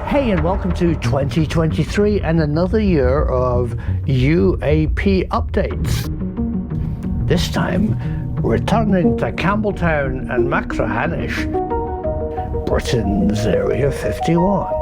Hey, and welcome to 2023 and another year of UAP updates. This time, returning to Campbelltown and Machrihanish, Britain's Area 51.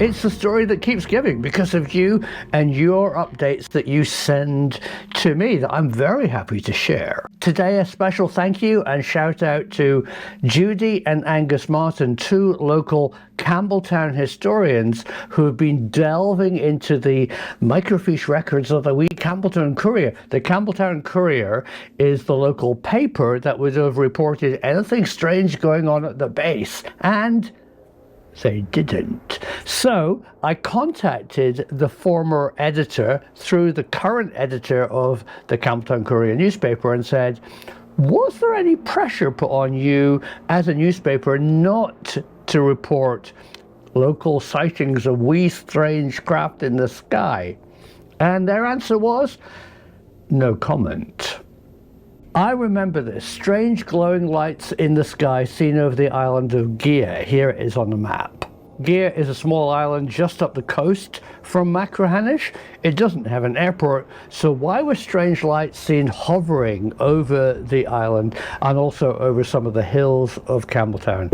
It's the story that keeps giving because of you and your updates that you send to me that I'm very happy to share. Today, a special thank you and shout out to Judy and Angus Martin, two local Campbelltown historians who have been delving into the microfiche records of the wee Campbelltown Courier. The Campbelltown Courier is the local paper that would have reported anything strange going on at the base, and they didn't. So I contacted the former editor through the current editor of the Campbelltown Courier newspaper and said, was there any pressure put on you as a newspaper not to report local sightings of wee strange craft in the sky? And their answer was, no comment. I remember this, strange glowing lights in the sky seen over the island of Gia. Here it is on the map. Gia is a small island just up the coast from Machrihanish. It doesn't have an airport, so why were strange lights seen hovering over the island and also over some of the hills of Campbelltown?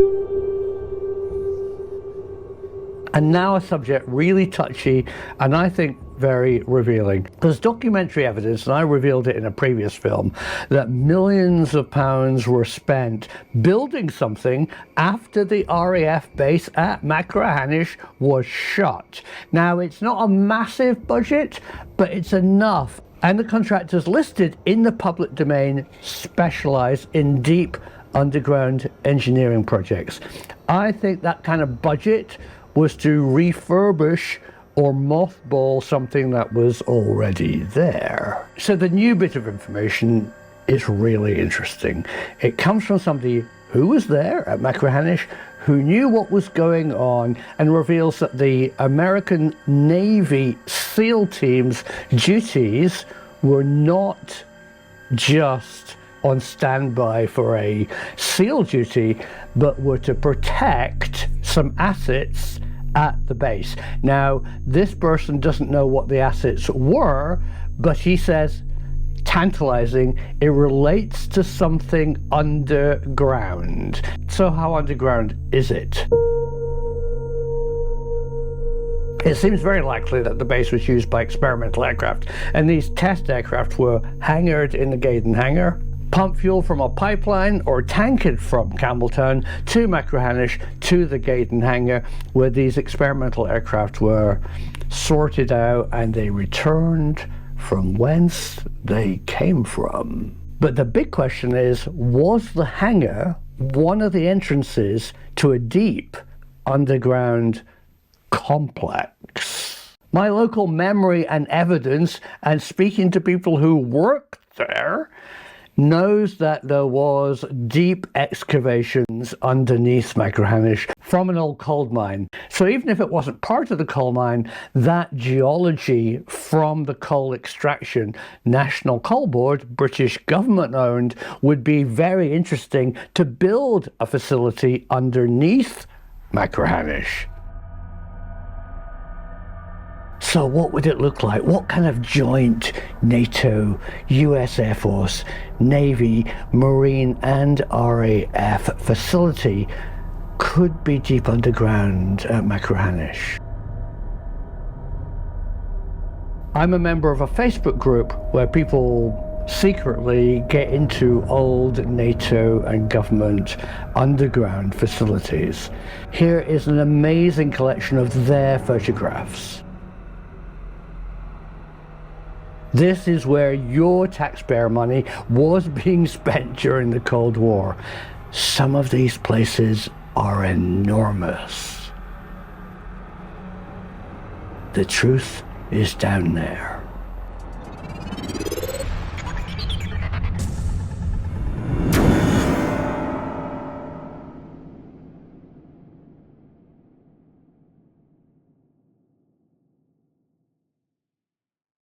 And now a subject really touchy and I think very revealing. There's documentary evidence, and I revealed it in a previous film, that millions of pounds were spent building something after the RAF base at Machrihanish was shut. Now, it's not a massive budget, but it's enough. And the contractors listed in the public domain specialize in deep underground engineering projects. I think that kind of budget was to refurbish or mothball something that was already there. So the new bit of information is really interesting. It comes from somebody who was there at Machrihanish, who knew what was going on, and reveals that the American Navy SEAL team's duties were not just on standby for a SEAL duty, but were to protect some assets at the base. Now, this person doesn't know what the assets were, but he says, tantalizing, it relates to something underground. So how underground is it? It seems very likely that the base was used by experimental aircraft, and these test aircraft were hangared in the Gaydon hangar, pump fuel from a pipeline or tanked from Campbelltown to Machrihanish to the Gaydon hangar, where these experimental aircraft were sorted out and they returned from whence they came from. But the big question is, was the hangar one of the entrances to a deep underground complex? My local memory and evidence, and speaking to people who worked there, knows that there was deep excavations underneath Machrihanish from an old coal mine. So even if it wasn't part of the coal mine, that geology from the coal extraction, National Coal Board, British government owned, would be very interesting to build a facility underneath Machrihanish. So what would it look like? What kind of joint NATO, US Air Force, Navy, Marine and RAF facility could be deep underground at Machrihanish? I'm a member of a Facebook group where people secretly get into old NATO and government underground facilities. Here is an amazing collection of their photographs. This is where your taxpayer money was being spent during the Cold War. Some of these places are enormous. The truth is down there.